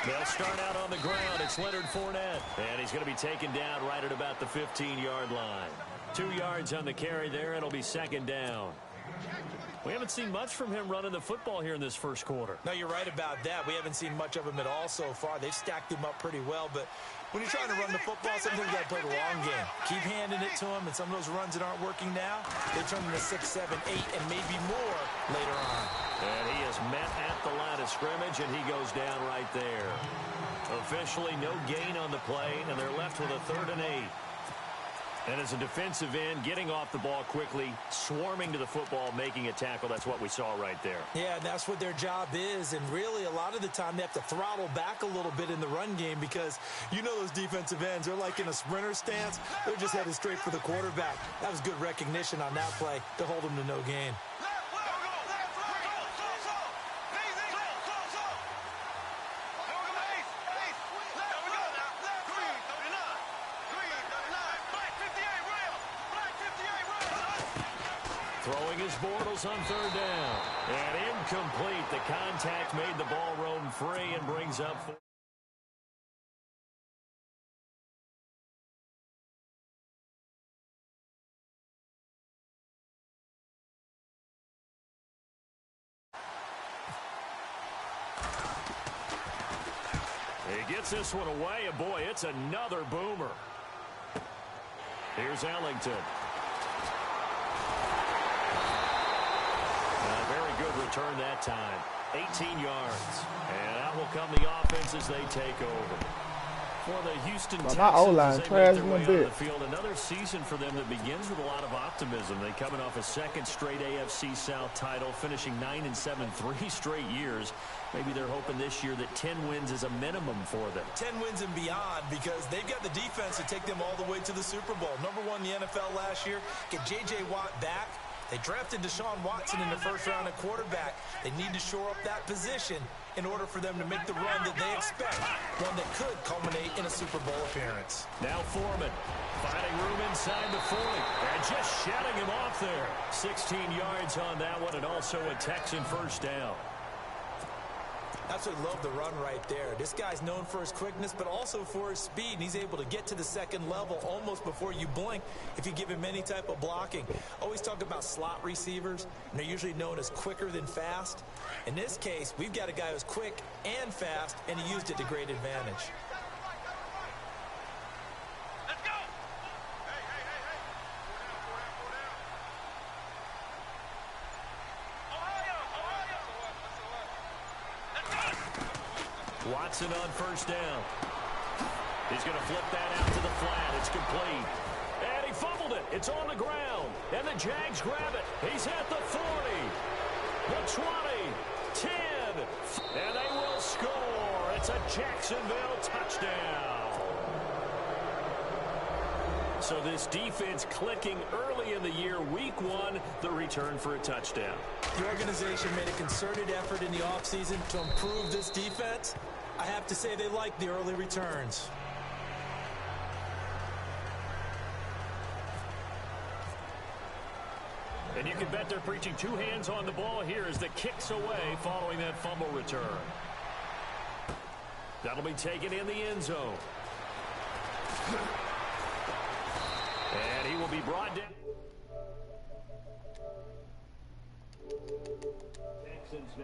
They'll start out on the ground. It's Leonard Fournette. And he's going to be taken down right at about the 15-yard line. 2 yards on the carry there. It'll be second down. We haven't seen much from him running the football here in this first quarter. No, you're right about that. We haven't seen much of him at all so far. They've stacked him up pretty well, but when you're trying to run the football, sometimes you got to play the long game. Keep handing it to him, and some of those runs that aren't working now, they turn into 6, 7, 8, and maybe more later on. And he is met at the line of scrimmage, and he goes down right there. Officially no gain on the play, and they're left with a 3rd and 8. And as a defensive end, getting off the ball quickly, swarming to the football, making a tackle, that's what we saw right there. Yeah, and that's what their job is. And really, a lot of the time, they have to throttle back a little bit in the run game because you know those defensive ends, they're like in a sprinter stance. They're just headed straight for the quarterback. That was good recognition on that play to hold them to no gain. Throwing his Bortles on 3rd down. And incomplete. The contact made the ball roam free and brings up 4. He gets this one away, and boy, it's another boomer. Here's Ellington. Good return that time. 18 yards. And out will come the offense as they take over. For the Houston Texans, my O-line they make their way a bit. on the field. Another season for them that begins with a lot of optimism. They coming off a 2nd straight AFC South title, finishing 9-7, 3 straight years. Maybe they're hoping this year that 10 wins is a minimum for them. 10 wins and beyond because they've got the defense to take them all the way to the Super Bowl. Number 1 in the NFL last year. Get J.J. Watt back. They drafted Deshaun Watson in the 1st round at quarterback. They need to shore up that position in order for them to make the run that they expect, one that could culminate in a Super Bowl appearance. Now Foreman finding room inside the 40 and just shutting him off there. 16 yards on that one and also a Texan 1st down. Absolutely love the run right there. This guy's known for his quickness, but also for his speed. And he's able to get to the 2nd level almost before you blink if you give him any type of blocking. Always talk about slot receivers, and they're usually known as quicker than fast. In this case, we've got a guy who's quick and fast, and he used it to great advantage. Watson on 1st down. He's going to flip that out to the flat. It's complete. And he fumbled it. It's on the ground. And the Jags grab it. He's at the 40, the 20, 10. And they will score. It's a Jacksonville touchdown. So this defense clicking early in the year. Week 1, the return for a touchdown. The organization made a concerted effort in the offseason to improve this defense. I have to say they like the early returns. And you can bet they're preaching 2 hands on the ball here as the kick's away following that fumble return. That'll be taken in the end zone. And he will be brought down.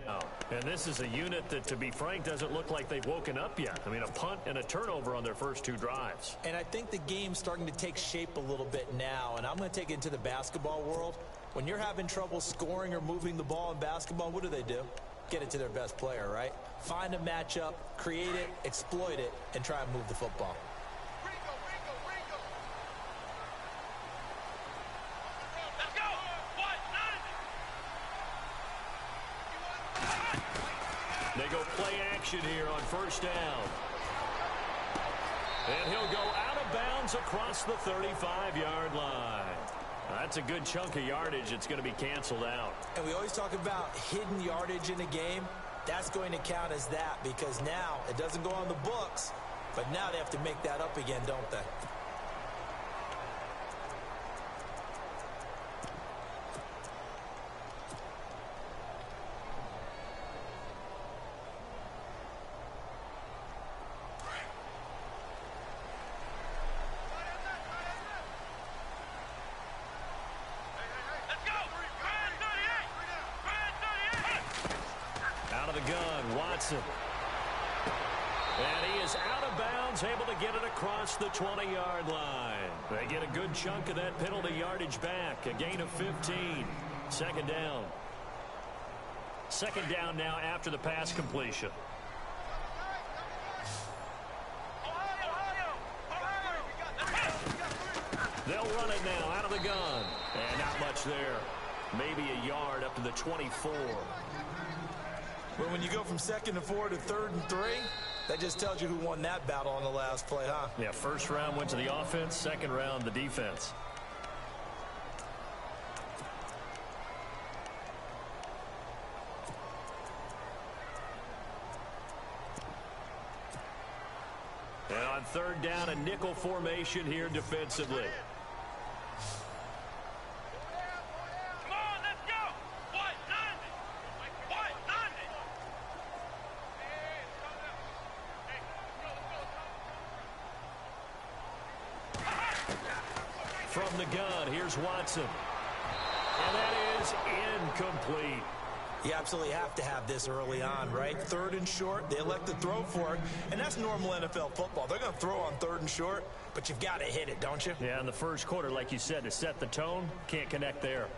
Now. And this is a unit that, to be frank, doesn't look like they've woken up yet. I mean, a punt and a turnover on their first 2 drives. And I think the game's starting to take shape a little bit now, and I'm going to take it into the basketball world. When you're having trouble scoring or moving the ball in basketball, what do? Get it to their best player, right? Find a matchup, create it, exploit it, and try and move the football. They go play action here on 1st down. And he'll go out of bounds across the 35-yard line. That's a good chunk of yardage. It's going to be canceled out. And we always talk about hidden yardage in a game. That's going to count as that because now it doesn't go on the books, but now they have to make that up again, don't they? Watson. And he is out of bounds, able to get it across the 20-yard line. They get a good chunk of that penalty yardage back. A gain of 15. Second down. Second down now after the pass completion. They'll run it now out of the gun. And not much there. Maybe a yard up to the 24. But when you go from 2nd and 4 to 3rd and 3, that just tells you who won that battle on the last play, huh? Yeah, first round went to the offense, second round the defense. And on third down, a nickel formation here defensively. From the gun, here's Watson. And that is incomplete. You absolutely have to have this early on, right? 3rd and short, they elect to throw for it, and that's normal NFL football. They're going to throw on 3rd and short, but you've got to hit it, don't you? Yeah, in the first quarter, like you said, to set the tone, can't connect there.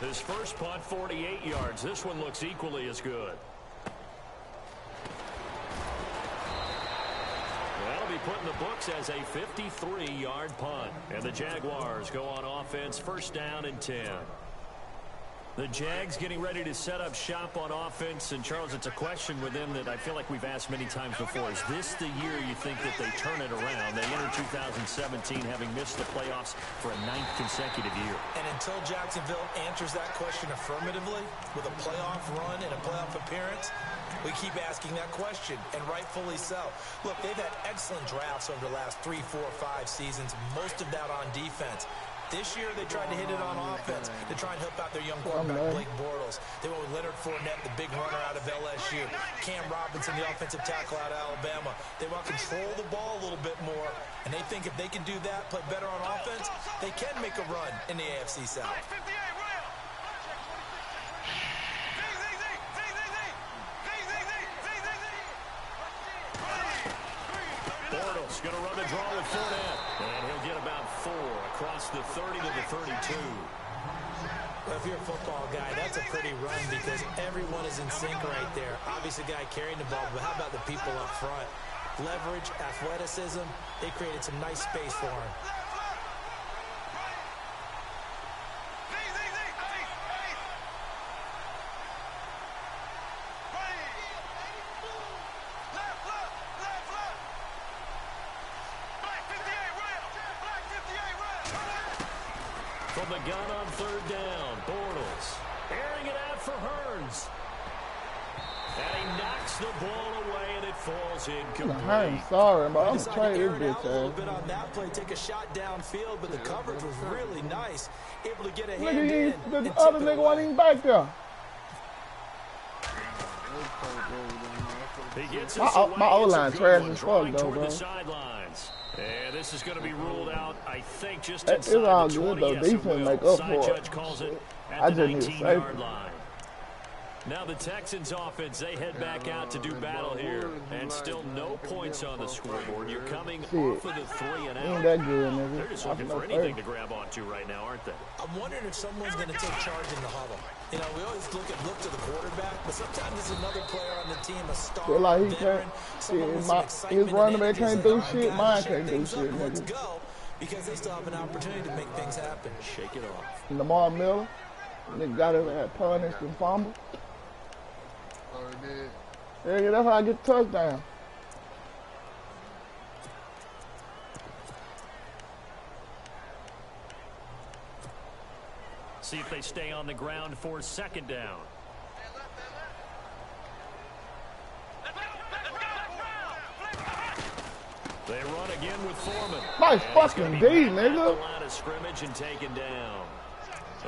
His first punt, 48 yards. This one looks equally as good. That'll be put in the books as a 53-yard punt. And the Jaguars go on offense, first down and 10. The Jags getting ready to set up shop on offense. And, Charles, it's a question with them that I feel like we've asked many times before. Is this the year you think that they turn it around? They enter 2017 having missed the playoffs for a 9th consecutive year. And until Jacksonville answers that question affirmatively with a playoff run and a playoff appearance, we keep asking that question, and rightfully so. Look, they've had excellent drafts over the last 3, 4, 5 seasons, most of that on defense. This year, they tried to hit it on offense to try and help out their young quarterback, Blake Bortles. They went with Leonard Fournette, the big runner out of LSU. Cam Robinson, the offensive tackle out of Alabama. They want to control the ball a little bit more, and they think if they can do that, play better on offense, they can make a run in the AFC South. Bortles going to run the draw with Fournette. And he'll get about 4 across the 30 to the 32. Well, if you're a football guy, that's a pretty run because everyone is in sync right there. Obviously, the guy carrying the ball, but how about the people up front? Leverage, athleticism, they created some nice space for him. From the gun on third down, Bortles airing it out for Hearns. And he knocks the ball away, and it falls incomplete. I'm sorry, but I'm trying to get a little bit on that play, take a shot downfield, but the coverage was really nice. Able to get a hand in. The other nigga wasn't even back there. He gets my O-line trash as fuck, though, bro. And this is going to be ruled out, I think, just it's inside all the good, 20. though. Yes, Defense make up for it. Judge calls it at I the just need 19-yard line. Now the Texans offense, they head back out to do battle here. And still no points on the scoreboard. You're coming off of the 3 and out. Ain't that good, nigga. They're just looking for anything to grab onto right now, aren't they? I'm wondering if someone's going to take charge in the huddle. You know, we always look to the quarterback, but sometimes there's another player on the team, a star, feel like he veteran, someone with some excitement. His running back can't do shit. Mine can't do things shit, up, let's nigga. go, because they still have an opportunity to make things happen. Shake it off. Lamar Miller, nigga got his ass punished and fumble. Yeah, that's how I get the touchdown. See if they stay on the ground for second down. They run again with Foreman. Nice fucking D, nigga. Line of scrimmage and taken down.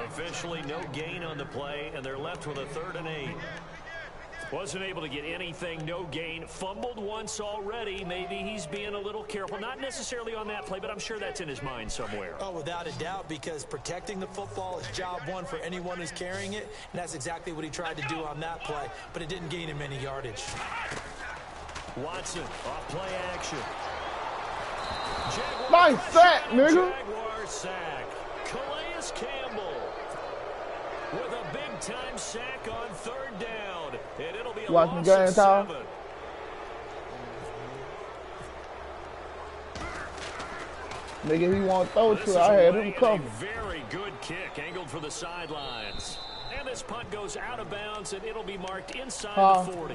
Officially no gain on the play, and they're left with a 3rd and 8. Wasn't able to get anything, no gain. Fumbled once already. Maybe he's being a little careful. Not necessarily on that play, but I'm sure that's in his mind somewhere. Oh, without a doubt, because protecting the football is job one for anyone who's carrying it, and that's exactly what he tried to do on that play, but it didn't gain him any yardage. Watson, off play action. Nice sack, nigga. Jaguar sack. Calais Campbell with a big-time sack on 3rd down, and it'll be a Watching loss of 7. Nigga, he want to throw to. I had him covered. A very good kick, angled for the sidelines. And this punt goes out of bounds, and it'll be marked inside the 40.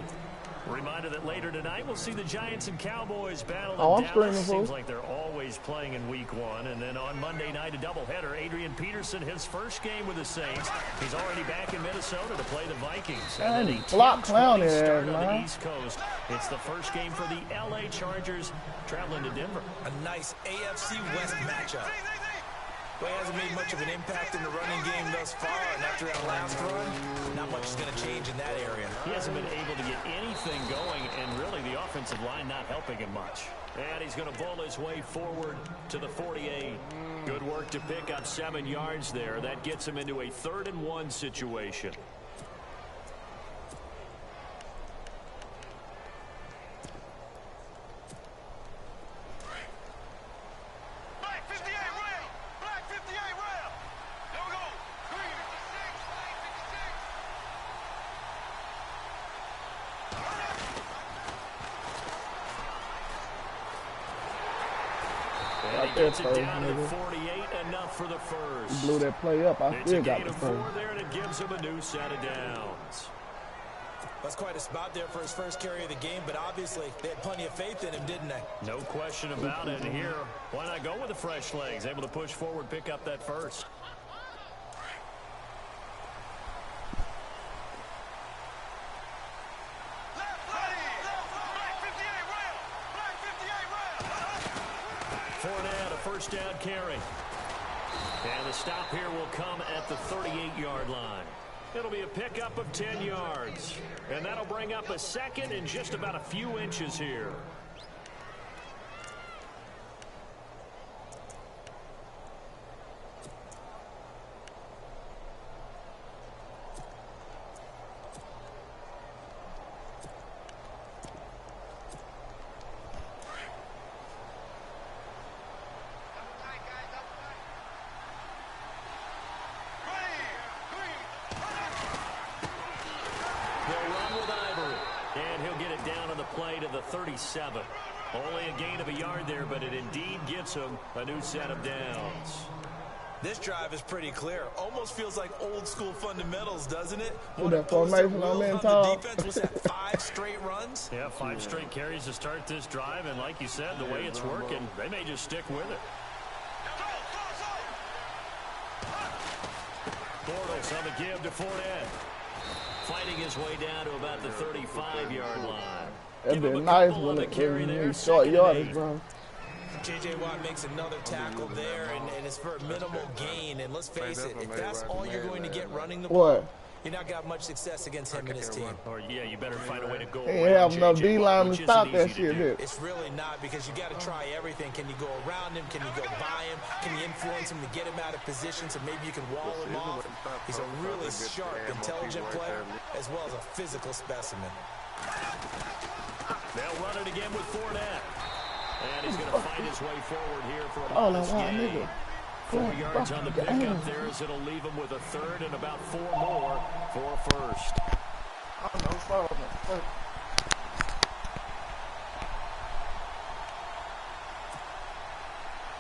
Reminder that later tonight we'll see the Giants and Cowboys battle in Dallas. Seems like they're always playing in week 1. And then on Monday night, a doubleheader. Adrian Peterson, his first game with the Saints. He's already back in Minnesota to play the Vikings. And then a block clown in there, start on man. the East Coast. It's the first game for the LA Chargers traveling to Denver. A nice AFC West matchup. Well, he hasn't made much of an impact in the running game thus far, and after that last run, not much is going to change in that area. He hasn't been able to get anything going, and really the offensive line not helping him much. And he's going to bowl his way forward to the 48. Good work to pick up 7 yards there. That gets him into a 3rd and 1 situation. Gets it down to 48, enough for the first. He blew that play up. I still got the It's a gain of 4 there, and it gives him a new set of downs. That's quite a spot there for his first carry of the game, but obviously they had plenty of faith in him, didn't they? No question about it. And here, why not go with the fresh legs? Able to push forward, pick up that first. First down carry. And the stop here will come at the 38-yard line. It'll be a pickup of 10 yards. And that'll bring up a 2nd and just about a few inches here. Play to the 37. Only a gain of a yard there, but it indeed gives him a new set of downs. This drive is pretty clear. Almost feels like old school fundamentals, doesn't it? That formation I'm in, Tom. Defense was that 5 straight runs. Yeah, 5 straight carries to start this drive, and like you said, the way it's working, they may just stick with it. Bortles on the give to Fournette. Fighting his way down to about the 35-yard line. That'd be nice when it short yardage, bro. J.J. Watt makes another tackle there, and it's for a minimal gain. And let's face it, if that's all you're going to get running the ball, you're not got much success against him and his team. Or, yeah, you better find a way to go around have enough D-line to stop that shit. It's really not, because you got to try everything. Can you go around him? Can you go by him? Can you influence him to get him out of position so maybe you can wall him off? He's a really sharp, intelligent player, as well as a physical specimen. They'll run it again with Fournette. And he's going to find his way forward here for a modest gain. 4 yards on the pickup there, as it'll leave him with a 3rd and about 4 more for a first.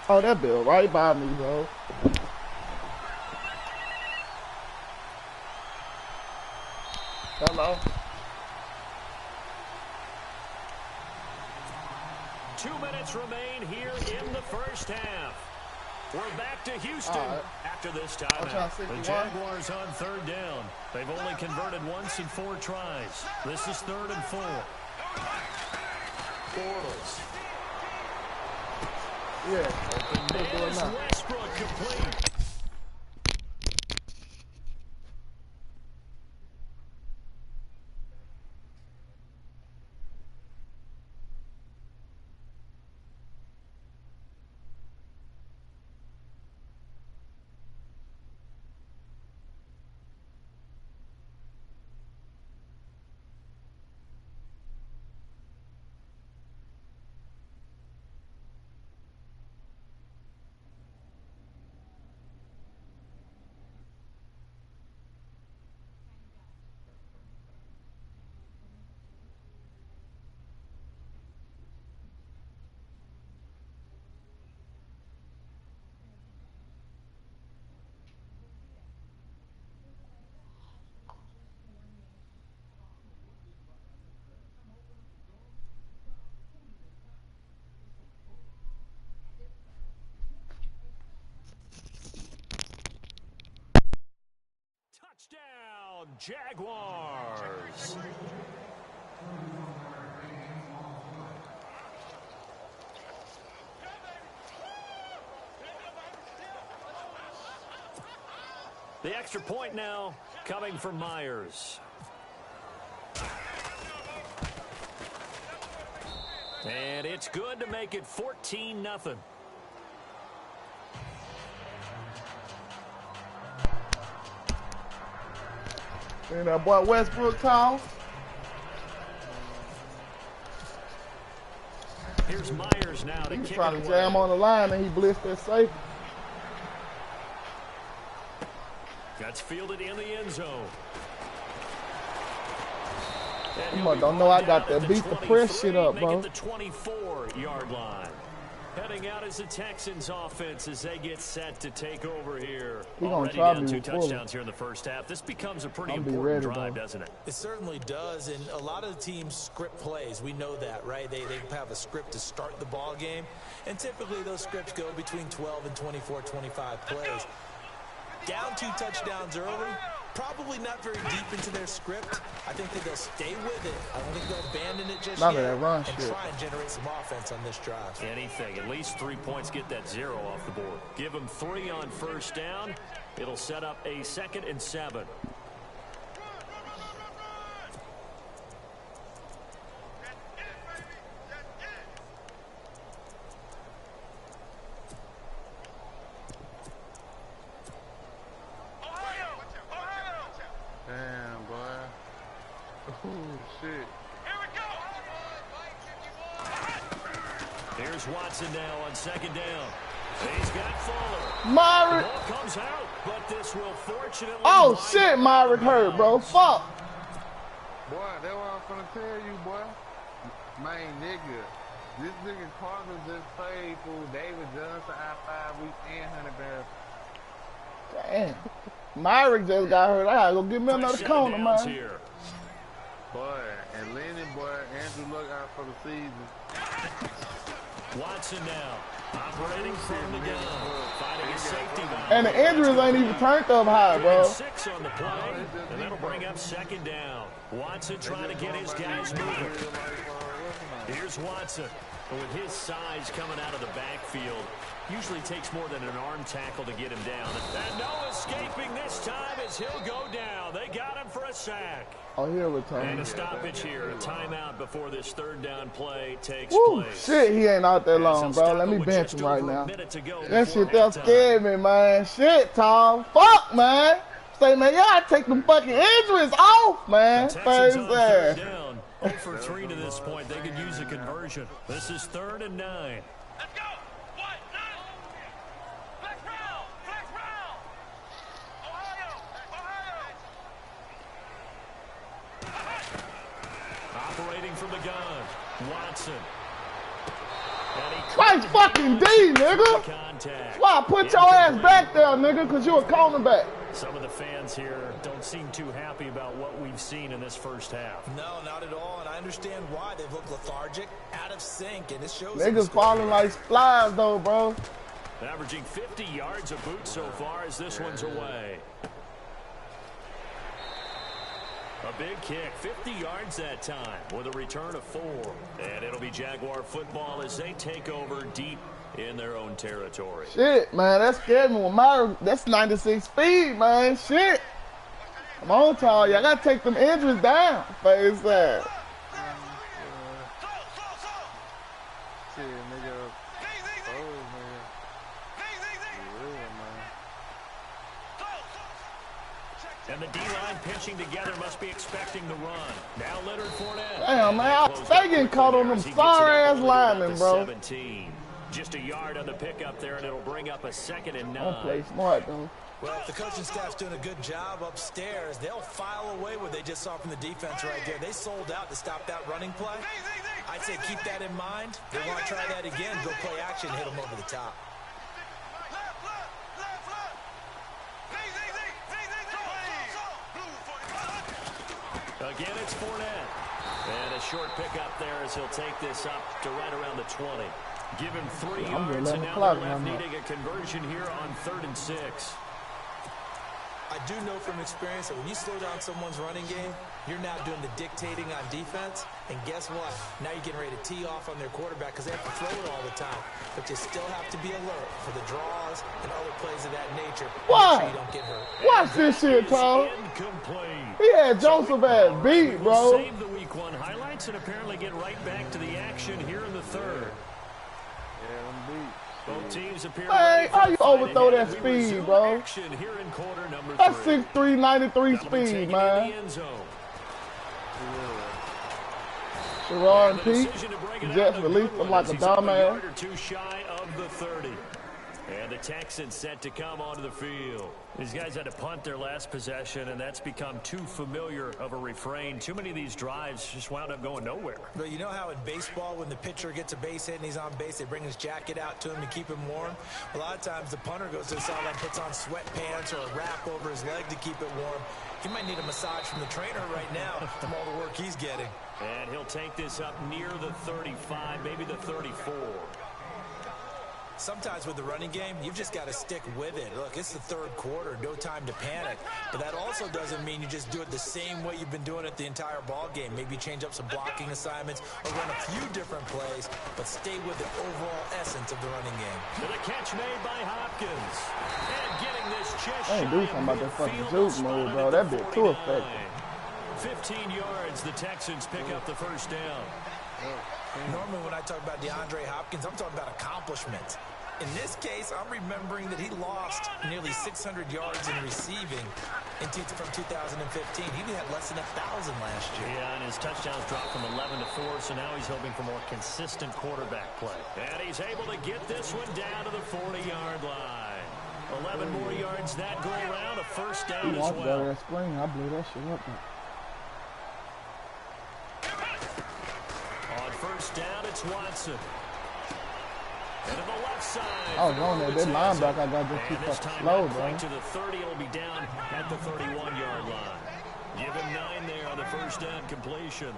Oh, that bill right by me, bro. Hello. 2 minutes remain here in the first half. We're back to Houston after this timeout. The Jaguars on 3rd down. They've only converted once in 4 tries. This is 3rd and 4. Bortles. Yeah. There's Westbrook complete. Jaguars. The extra point now coming from Myers. And it's good to make it 14-0. And that boy Westbrook Town. Here's Myers now to He was kick trying it to away. jam on the line and he blitzed that safe. That's fielded in the end zone. Don't know I got that beat the press shit up, bro. The 24-yard line. Heading out as the Texans offense as they get set to take over here. He gonna Already try down to 2 be full. touchdowns here in the first half. This becomes a pretty I'll be important ready, drive, though. doesn't it? It certainly does, and a lot of the teams script plays. We know that, right? They have a script to start the ball game, and typically those scripts go between 12 and 24, 25 plays. Down 2 touchdowns early, probably not very deep into their script. I think that they'll stay with it. I don't think they'll abandon it just None yet. of that run and shit. try and generate some offense on this drive. Anything. At least 3 points, get that 0 off the board. Give them 3 on first down. It'll set up a 2nd and 7. Damn, boy. Oh, shit. Here's Watson now on 2nd down. He's got Fuller. Myrick. Ball comes out, but this will fortunately... Oh shit, Myrick hurt, bro. Fuck. Boy, that's what I'm finna tell you, boy. Man, nigga. This nigga Carter just played for David Johnson I-5 week and Honey Bear. Damn. Myrick just got hurt. I gotta go get me another Set corner, downs man. here. Boy, and Lenny, boy, Andrew look out for the season. Watson now. Operating from the gun. Fighting a safety valve. And the injuries ain't even turned up high, bro. 6 on the play, and that'll bring up 2nd down. Watson trying to get his guys moving. Here's Watson. With his size coming out of the backfield, usually takes more than an arm tackle to get him down. And no escaping this time as he'll go down. They got him for a sack. Oh, here we And a turn. stoppage here. A timeout before this 3rd down play takes Woo, place. shit, he ain't out that As long, he'll bro. stop Let it me with bench just him right over a now. minute to go That before shit that halftime. scared me, man. Shit, Tom. Fuck, man. Say, man, y'all take them fucking injuries off, man. The Face Texans on 3rd ass. down. 0 for 3 to this point. They could use a conversion. This is 3rd and 9. Let's go! What? Nine! Flex round! Flex round! Ohio! Operating from the gun. Watson. And he Nice fucking D, nigga. contact. Why, put your ass back there, nigga, because you a cornerback. Some of the fans here don't seem too happy about what we've seen in this first half. No, not at all, and I understand why. They've looked lethargic, out of sync, and it shows. Niggas falling like flies, though, bro. Averaging 50 yards a boot so far as this one's away. A big kick, 50 yards that time with a return of 4. And it'll be Jaguar football as they take over deep in their own territory. Shit, man, that scared me. With my, that's 96 speed, man. Shit. Come on, y'all. Y'all got to take them injuries down. Face ass. Shit, nigga. Oh, man. For real, man. And the D-line pitching together must be expecting the run. Now Leonard Fournette. Damn, man. They getting caught on them sorry-ass linemen, bro. 17. Just a yard on the pickup there, and it'll bring up a 2nd and 9. Don't play smart, though. Well, if the coaching staff's doing a good job upstairs, they'll file away what they just saw from the defense right there. They sold out to stop that running play. I'd say keep that in mind. They want to try that again, go play action, hit them over the top. Again, it's Fournette. And a short pickup there as he'll take this up to right around the 20. Give him 3 yards, and now they're left needing a conversion here on 3rd and 6. I do know from experience that when you slow down someone's running game, you're now doing the dictating on defense. And guess what? Now you're getting ready to tee off on their quarterback because they have to throw it all the time. But you still have to be alert for the draws and other plays of that nature. Why? Make sure you don't get hurt. Watch this shit, Tom. Incomplete. He had Joseph ass beat, We'll bro. save the week 1 highlights and apparently get right back to the action here in the third. Yeah, I'm beat. Both teams appear Man, how you overthrow that We speed, resume bro? action here in quarter number That's 3. 6'3", 93 That'll be taken speed, in man. the end zone. Sherrod and The Pete decision to bring it just out, released good him one, like as a he's up dumbass. yard or 2 shy of the 30. And the Texans set to come onto the field. These guys had to punt their last possession, and that's become too familiar of a refrain. Too many of these drives just wound up going nowhere. But you know how in baseball, when the pitcher gets a base hit and he's on base, they bring his jacket out to him to keep him warm? A lot of times the punter goes to the sideline, puts on sweatpants or a wrap over his leg to keep it warm. He might need a massage from the trainer right now from all the work he's getting. And he'll take this up near the 35, maybe the 34. Sometimes with the running game, you've just got to stick with it. Look, it's the third quarter, no time to panic. But that also doesn't mean you just do it the same way you've been doing it the entire ball game. Maybe change up some blocking assignments or run a few different plays, but stay with the overall essence of the running game. To the catch made by Hopkins. And getting this just I ain't do something about that fucking juke move, bro. That bit too effective. 15 yards, the Texans pick up the first down. Normally when I talk about DeAndre Hopkins, I'm talking about accomplishments. In this case, I'm remembering that he lost nearly 600 yards in receiving from 2015. He had less than 1,000 last year. Yeah, and his touchdowns dropped from 11 to 4, so now he's hoping for more consistent quarterback play. And he's able to get this one down to the 40-yard line. 11 more yards that go around, a first down You as watch well. that screen, I blew that shit up. On first down, it's Watson. And to the left side. I was on there. That linebacker got just too And this fucking time, slow, not bro. quite to the 30. It'll be down at the 31-yard line. Give him 9 there on the first down completion.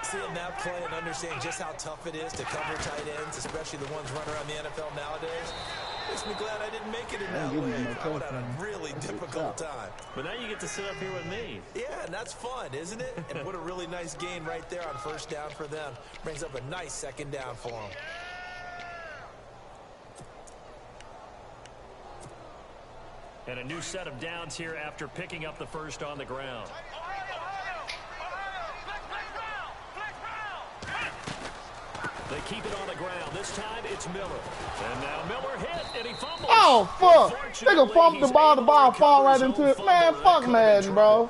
Seeing that play and understanding just how tough it is to cover tight ends, especially the ones running around the NFL nowadays, makes me glad I didn't make it in that way. I would have had a really difficult time. But now you get to sit up here with me. Yeah, and that's fun, isn't it? And what a really nice gain right there on first down for them. Brings up a nice second down for them. And a new set of downs here after picking up the first on the ground. They keep it on the ground. This time it's Miller. And now Miller hit, and he fumbles. Oh, fuck. Nigga fumbled the ball fall right into it. Man, fuck Madden, bro.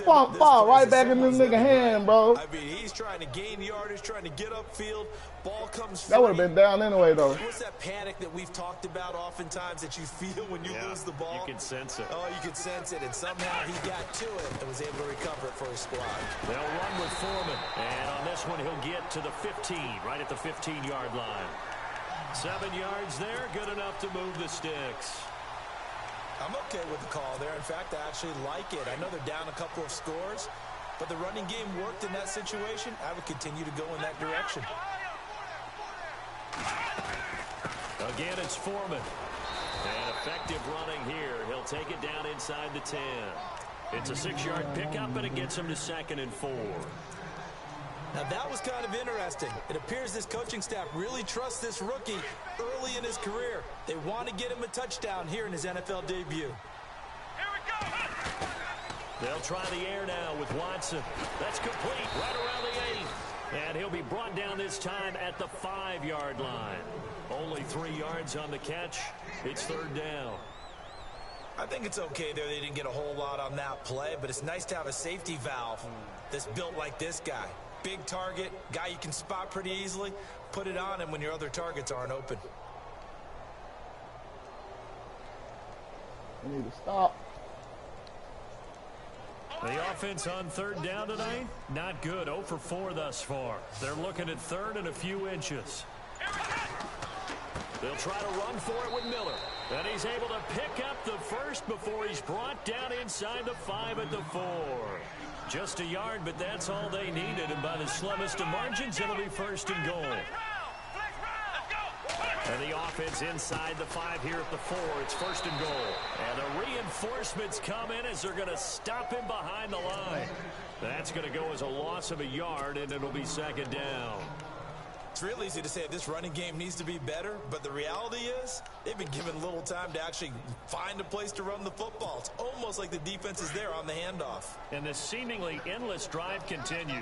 Fall right back in this nigga hand, bro. I mean, he's trying to gain yardage, trying to get upfield. Ball comes free. That would have been down anyway, though. What's that panic that we've talked about oftentimes that you feel when you lose the ball? You can sense it. Oh, you can sense it, and somehow he got to it and was able to recover it for his squad. They'll run with Foreman. And on this one, he'll get to the 15, right at the 15-yard line. 7 yards there, good enough to move the sticks. I'm okay with the call there. In fact, I actually like it. I know they're down a couple of scores, but the running game worked in that situation. I would continue to go in that direction. Again, it's Foreman. And effective running here. He'll take it down inside the 10. It's a 6-yard pickup, and it gets him to 2nd and 4. Now, that was kind of interesting. It appears this coaching staff really trusts this rookie early in his career. They want to get him a touchdown here in his NFL debut. Here we go. They'll try the air now with Watson. That's complete right around the 8. And he'll be brought down this time at the 5-yard line. Only 3 yards on the catch. It's 3rd down. I think it's okay there. They didn't get a whole lot on that play, but it's nice to have a safety valve that's built like this guy. Big target, guy you can spot pretty easily. Put it on him when your other targets aren't open. We need to stop. The offense on 3rd down tonight, not good. 0 for 4 thus far. They're looking at 3rd and a few inches. They'll try to run for it with Miller. And he's able to pick up the first before he's brought down inside the 5 at the 4. Just a yard, but that's all they needed. And by the slimmest of margins, it'll be 1st and goal. Let's go. And the offense inside the 5 here at the 4. It's 1st and goal. And the reinforcements come in as they're going to stop him behind the line. That's going to go as a loss of a yard, and it'll be 2nd down. It's real easy to say this running game needs to be better, but the reality is they've been given little time to actually find a place to run the football. It's almost like the defense is there on the handoff. And this seemingly endless drive continues.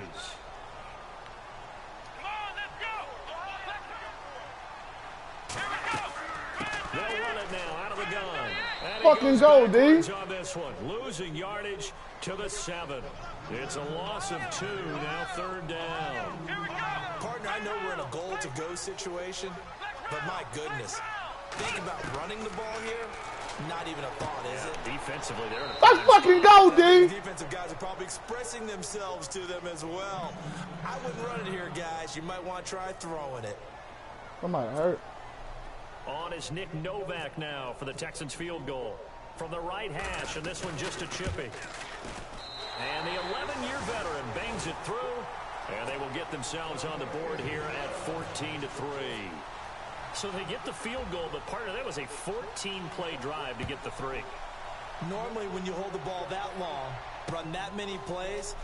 They'll run it now out of the gun. Fucking go, D. On this one, losing yardage to the 7. It's a loss of 2, now 3rd down. Partner, I know we're in a goal-to-go situation, but my goodness, think about running the ball here. Not even a thought, is it? Defensively, they're in a Let's fucking go, D. Defensive guys are probably expressing themselves to them as well. I wouldn't run it here, guys. You might want to try throwing it. Somebody hurt. On is Nick Novak now for the Texans field goal. From the right hash, and this one just a chippy. And the 11-year veteran bangs it through, and they will get themselves on the board here at 14-3. So they get the field goal, but partner, that was a 14-play drive to get the 3. Normally when you hold the ball that long, run that many plays,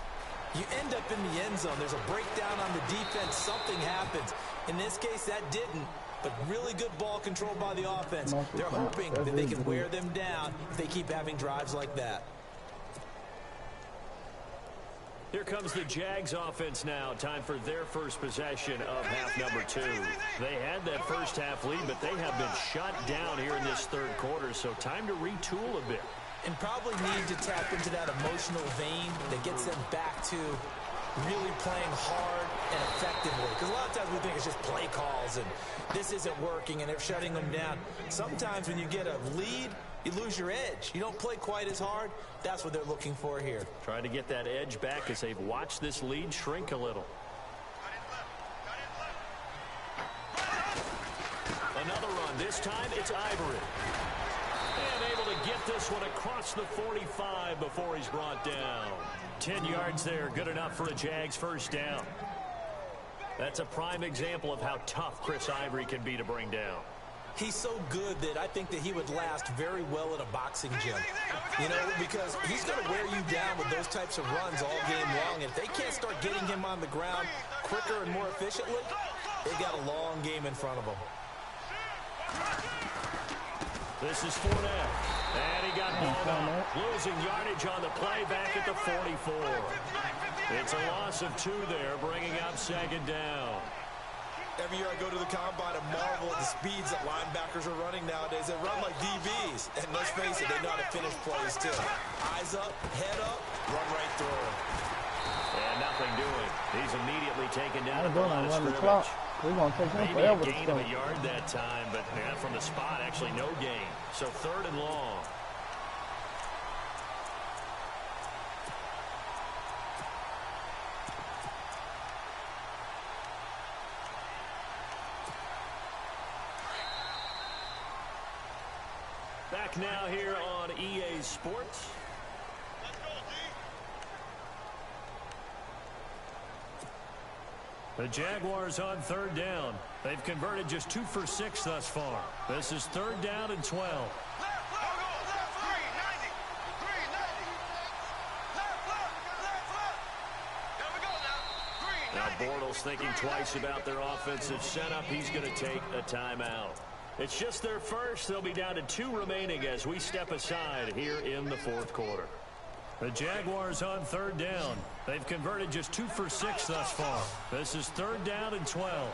you end up in the end zone. There's a breakdown on the defense. Something happens. In this case, that didn't. But really good ball control by the offense. They're hoping that they can wear them down if they keep having drives like that. Here comes the Jags offense now. Time for their first possession of half number 2. They had that first half lead, but they have been shut down here in this 3rd quarter, so time to retool a bit. And probably need to tap into that emotional vein that gets them back to really playing hard and effectively. Because a lot of times we think it's just play calls and this isn't working and they're shutting them down. Sometimes when you get a lead, you lose your edge. You don't play quite as hard. That's what they're looking for here. Trying to get that edge back as they've watched this lead shrink a little. Another run. This time it's Ivory. And able to get this one across the 45 before he's brought down. 10 yards there. Good enough for a Jags first down. That's a prime example of how tough Chris Ivory can be to bring down. He's so good that I think that he would last very well in a boxing gym. You know, because he's going to wear you down with those types of runs all game long. If they can't start getting him on the ground quicker and more efficiently, they've got a long game in front of them. This is Fournette. And he got blown up. Losing yardage on the play back at the 44. It's a loss of 2 there, bringing up 2nd down. Every year I go to the combine and marvel at the speeds that linebackers are running nowadays. They run like DBs. And let's face it, they know how to finish plays too. Eyes up, head up, run right through them. And nothing doing. He's immediately taken down at the We're line of going to scrimmage. We're going to take him Maybe forever a to gain score. of a yard that time, but from the spot, actually no gain. So 3rd and long. Back now here on EA Sports. The Jaguars on 3rd down. They've converted just 2 for 6 thus far. This is 3rd down and 12. Now Bortles thinking twice about their offensive setup. He's going to take a timeout. It's just their first. They'll be down to 2 remaining as we step aside here in the 4th quarter. The Jaguars on 3rd down. They've converted just 2 for 6 thus far. This is 3rd down and 12.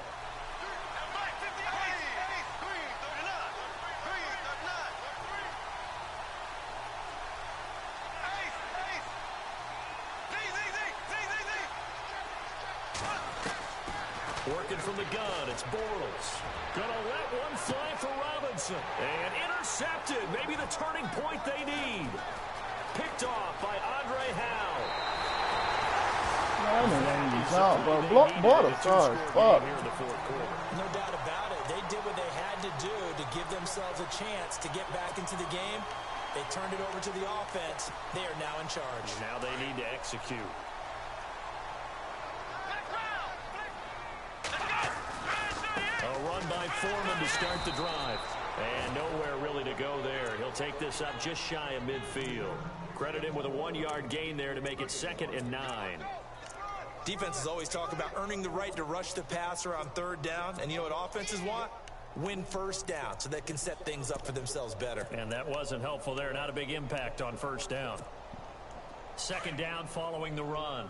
Working from the gun, it's Bortles. Gonna let one fly for Robinson. And intercepted. Maybe the turning point they need. Picked off by Andre Howe. Bortles, sorry. Fuck. No doubt about it. They did what they had to do to give themselves a chance to get back into the game. They turned it over to the offense. They are now in charge. Now they need to execute. A run by Foreman to start the drive. And nowhere really to go there. He'll take this up just shy of midfield. Credit him with a 1-yard gain there to make it 2nd and 9. Defenses always talk about earning the right to rush the passer on 3rd down. And you know what offenses want? Win 1st down so they can set things up for themselves better. And that wasn't helpful there. Not a big impact on 1st down. 2nd down following the run.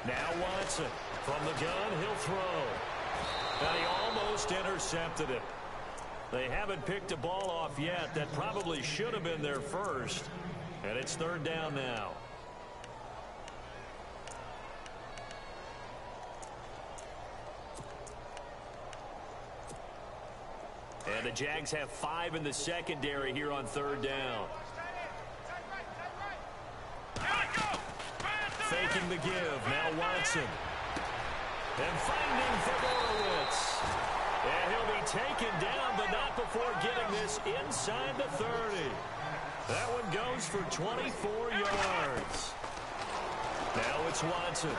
Now Watson from the gun, he'll throw. And he almost intercepted it. They haven't picked a ball off yet. That probably should have been their first. And it's 3rd down now. And the Jags have 5 in the secondary here on 3rd down. Faking the give. Now Watson. And finding Fedorowicz. And he'll be taken down, but not before getting this inside the 30. That one goes for 24 yards. Now it's Watson.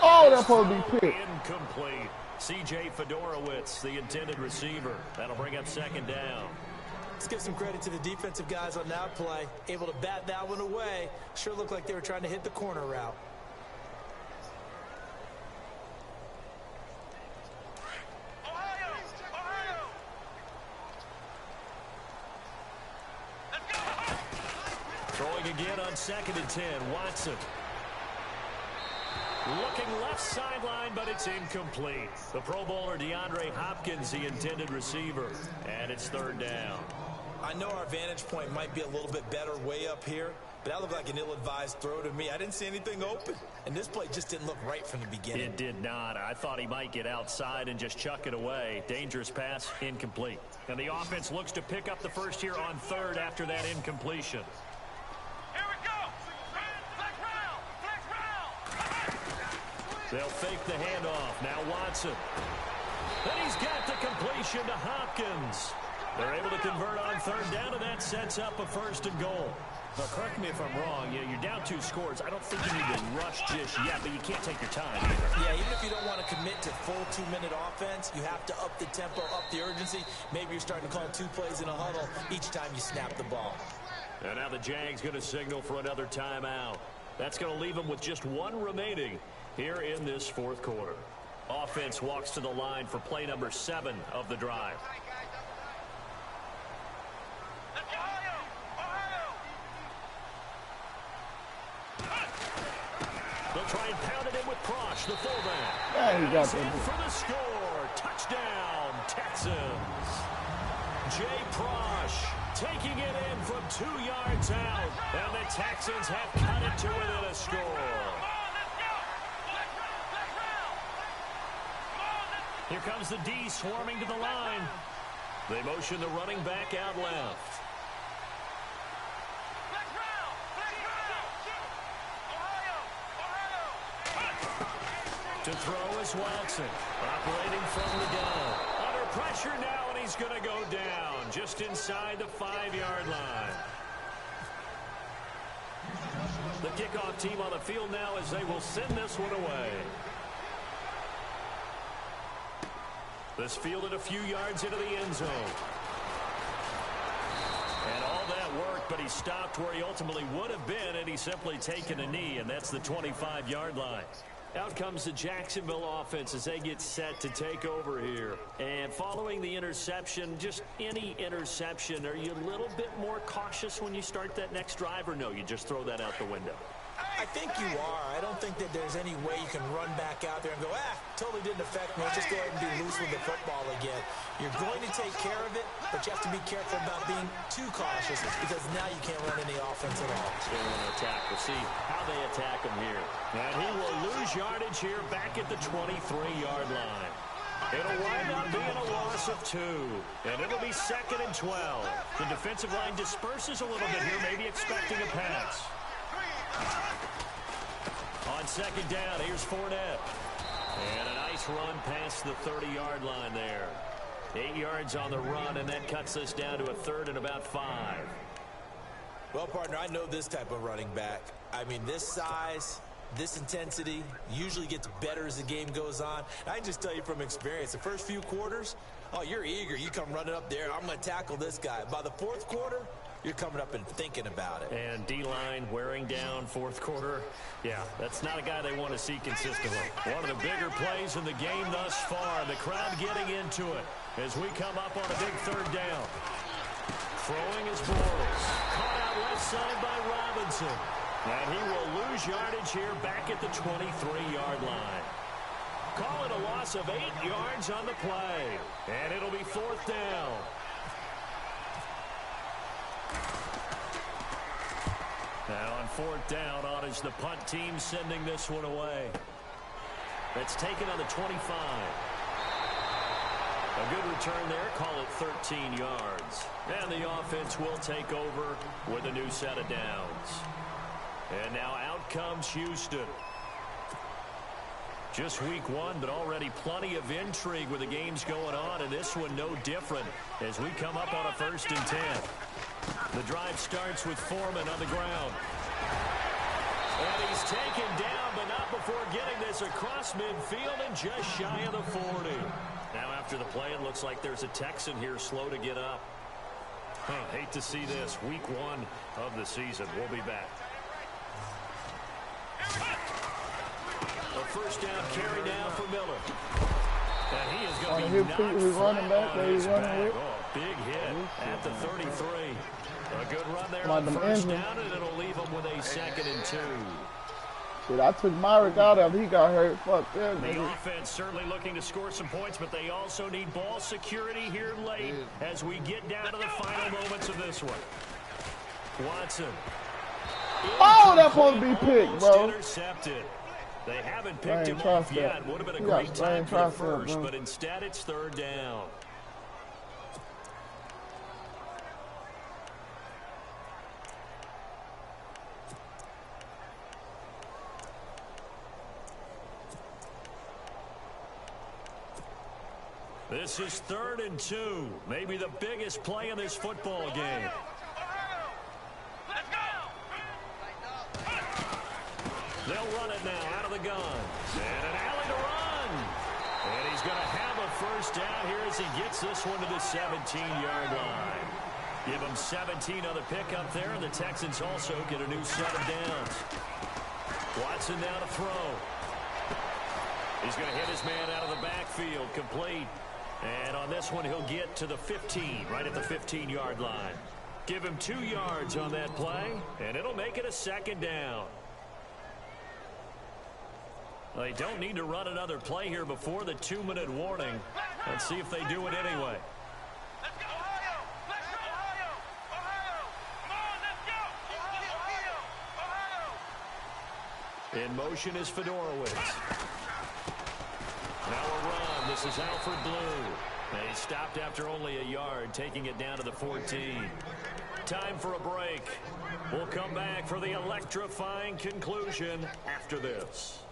Oh, that's supposed to be picked. Incomplete. C.J. Fedorowicz, the intended receiver. That'll bring up 2nd down. Let's give some credit to the defensive guys on that play. Able to bat that one away. Sure looked like they were trying to hit the corner route. Throwing again on 2nd and 10. Watson. Looking left sideline, but it's incomplete. The Pro Bowler DeAndre Hopkins, the intended receiver. And it's 3rd down. I know our vantage point might be a little bit better way up here, but that looked like an ill-advised throw to me. I didn't see anything open, and this play just didn't look right from the beginning. It did not. I thought he might get outside and just chuck it away. Dangerous pass, incomplete. And the offense looks to pick up the first here on 3rd after that incompletion. They'll fake the handoff. Now Watson. And he's got the completion to Hopkins. They're able to convert on 3rd down, and that sets up a 1st and goal. Now, correct me if I'm wrong. You're down 2 scores. I don't think you need to rush just yet, but you can't take your time either. Yeah, even if you don't want to commit to full 2-minute offense, you have to up the tempo, up the urgency. Maybe you're starting to call 2 plays in a huddle each time you snap the ball. And now the Jags going to signal for another timeout. That's going to leave them with just 1 remaining here in this 4th quarter. Offense walks to the line for play number 7 of the drive. They'll try and pound it in with Prosh, the fullback. Yeah, he got He's in for the score. Touchdown, Texans. Jay Prosh taking it in from 2 yards out. And the Texans have cut it to within a score. Here comes the D swarming to the line. They motion the running back out left. To throw is Watson, operating from the gun. Under pressure now, and he's going to go down just inside the 5-yard line. The kickoff team on the field now as they will send this one away. This fielded a few yards into the end zone. And all that work, but he stopped where he ultimately would have been, and he's simply taken a knee, and that's the 25-yard line. Out comes the Jacksonville offense as they get set to take over here. And following the interception, just any interception, are you a little bit more cautious when you start that next drive, or no, you just throw that out the window? I think you are. I don't think that there's any way you can run back out there and go, totally didn't affect me. Just go ahead and be loose with the football again. You're going to take care of it, but you have to be careful about being too cautious because now you can't run any offense at all. They want to attack. We'll see how they attack him here. And he will lose yardage here back at the 23-yard line. It'll wind up being a loss of 2. And it'll be 2nd and 12. The defensive line disperses a little bit here, maybe expecting a pass. On 2nd down, here's Fournette. And a nice run past the 30-yard line there. 8 yards on the run, and that cuts this down to a 3rd and about 5. Well, partner, I know this type of running back. I mean, this size, this intensity usually gets better as the game goes on. I can just tell you from experience, the first few quarters, oh, you're eager. You come running up there, I'm going to tackle this guy. By the fourth quarter, you're coming up and thinking about it. And D-line wearing down fourth quarter. Yeah, that's not a guy they want to see consistently. One of the bigger plays in the game thus far. The crowd getting into it as we come up on a big third down. Throwing his balls. Caught out left side by Robinson. And he will lose yardage here back at the 23-yard line. Call it a loss of 8 yards on the play. And it'll be fourth down. Now on fourth down, on is the punt team sending this one away. It's taken on the 25. A good return there, call it 13 yards. And the offense will take over with a new set of downs. And now out comes Houston. Just week one, but already plenty of intrigue with the games going on, and this one no different as we come up on a 1st and 10. The drive starts with Foreman on the ground. And he's taken down, but not before getting this across midfield and just shy of the 40. Now after the play, it looks like there's a Texan here slow to get up. Hate to see this. Week one of the season. We'll be back. A first down carry now for Miller. And he is going to be knocked running back. on his back. Oh, big hit at the 33. A good run there on first down, and it'll leave him with a 2nd and 2. Shit, I took Myrick out after he got hurt. Fuck that. The offense certainly looking to score some points, but they also need ball security here late as we get down to the final moments of this one. Watson. Oh, that's supposed to be picked, bro. Intercepted. They haven't picked him off yet. Would have been a great time for the first, but instead it's third down. This is 3rd and 2. Maybe the biggest play in this football game. They'll run it now out of the gun. And an alley to run. And he's going to have a first down here as he gets this one to the 17-yard line. Give him 17 on the pickup there, and the Texans also get a new set of downs. Watson now to throw. He's going to hit his man out of the backfield, complete. And on this one, he'll get to the 15, right at the 15-yard line. Give him 2 yards on that play, and it'll make it a 2nd down. They don't need to run another play here before the 2-minute warning. Let's see if they do it anyway. Let's go, Ohio! Let's go, Ohio! Ohio! Come on, let's go! Ohio! Ohio! In motion is Fedorowicz. Now a run. This is Alfred Blue. He stopped after only a yard, taking it down to the 14. Time for a break. We'll come back for the electrifying conclusion after this.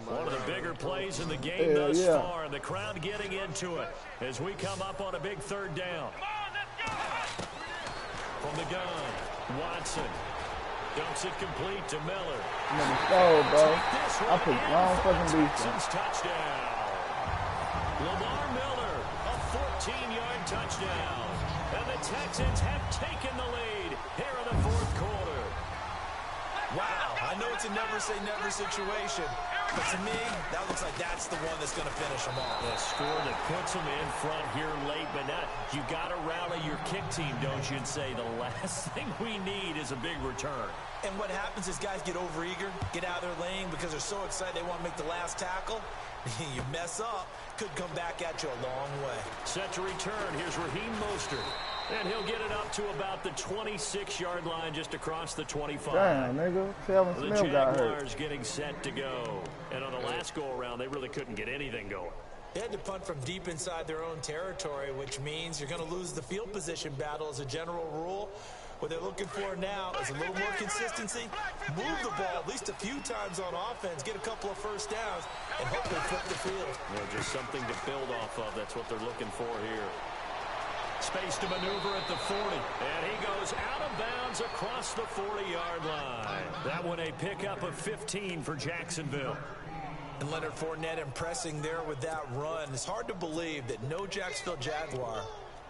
One of the bigger plays in the game thus far, and the crowd getting into it as we come up on a big third down. From the gun, Watson dumps it complete to Miller. Go, bro. I put wrong fucking defense. Touchdown. Lamar Miller, a 14-yard touchdown. And the Texans have taken the lead here in the fourth quarter. Wow, I know it's a never-say-never situation, but to me, that looks like that's the one that's going to finish them off. A score that puts them in front here late, but not. You got to rally your kick team, don't you, and say the last thing we need is a big return. And what happens is guys get overeager, get out of their lane because they're so excited they want to make the last tackle. You mess up, could come back at you a long way. Set to return. Here's Raheem Mostert. And he'll get it up to about the 26-yard line, just across the 25. Damn, nigga. Calvin Smith got hurt. The Jaguars getting set to go. And on the last go-around, they really couldn't get anything going. They had to punt from deep inside their own territory, which means you're going to lose the field position battle as a general rule. What they're looking for now is a little more consistency, move the ball at least a few times on offense, get a couple of first downs, and hopefully flip the field. Just something to build off of. That's what they're looking for here. Space to maneuver at the 40. And he goes out of bounds across the 40-yard line. That one a pickup of 15 for Jacksonville. And Leonard Fournette impressing there with that run. It's hard to believe that no Jacksonville Jaguar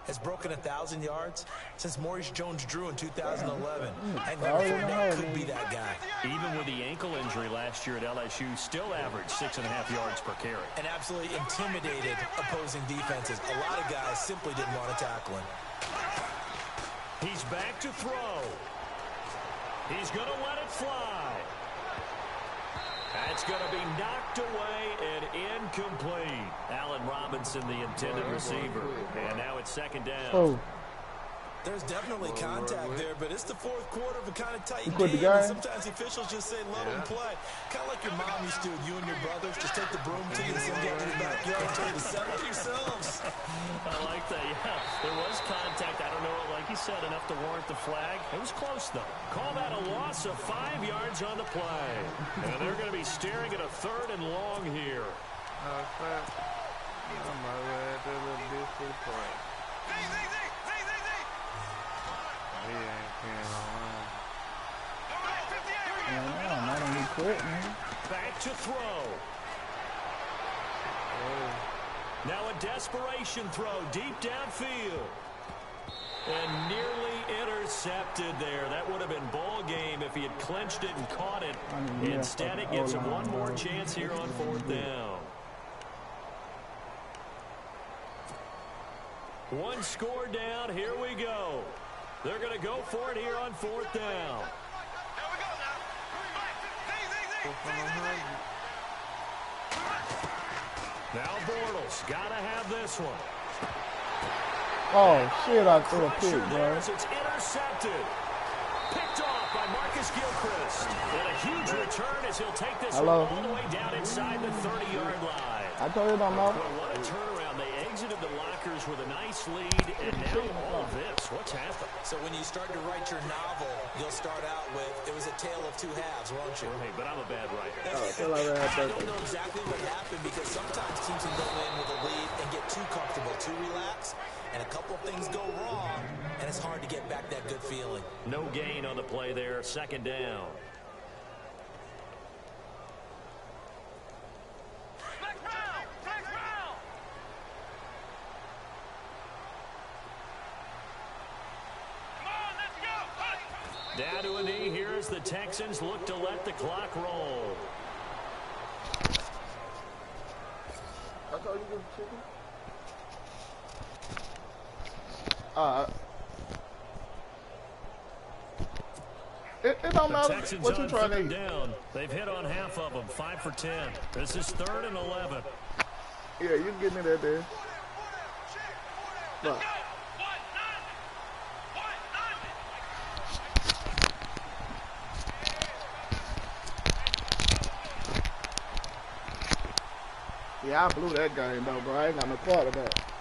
has broken 1,000 yards since Maurice Jones-Drew in 2011. And Leonard Fournette could be that guy. Even with the ankle injury last year at LSU, still averaged 6.5 yards per carry. And absolutely intimidated opposing defenses. A lot of guys simply didn't want to tackle him. He's back to throw. He's going to let it fly. That's going to be knocked away and incomplete. Allen Robinson, the intended receiver. And now it's second down. Oh. There's definitely contact there, but it's the fourth quarter of a kind of tight The game. guy. And sometimes the officials just say, let them play. Kind of like your mom used to with you and your brothers. Just take the broom to you and send you out to the backyard and tell you to settle it yourselves. I like that, yeah. There was contact. I don't know, like you said, enough to warrant the flag. It was close, though. Call that a loss of 5 yards on the play. And they're going to be staring at a 3rd and long here. He ain't paying online. Yeah, not only quit, man. Back to throw. Now a desperation throw deep downfield. And nearly intercepted there. That would have been ball game if he had clinched it and caught it. Instead, it gives him one more chance here on 4th down. One score down. Here we go. They're going to go for it here on 4th down. Now Bortles got to have this one. Oh, shit, I threw a pick, bro. It's intercepted. Picked off by Marcus Gilchrist. And a huge return as he'll take this one all the way down inside the 30-yard line. I told you don't know. What a turnaround. They exited the lockers with a nice lead, and now all of this. What's happened? So when you start to write your novel, you'll start out with, it was a tale of two halves, won't you? Hey, but I'm a bad writer. I don't know exactly what happened because sometimes teams can go in with a lead and get too comfortable, too relaxed, and a couple of things go wrong, and it's hard to get back that good feeling. No gain on the play there. 2nd down. Down to a knee here as the Texans look to let the clock roll. I told you the chicken. It don't matter what you trying to eat. Down. They've hit on half of them. 5 for 10. This is 3rd and 11. Yeah, you get me that there. Look. Yeah, I blew that game though, bro. I ain't got no quarterback.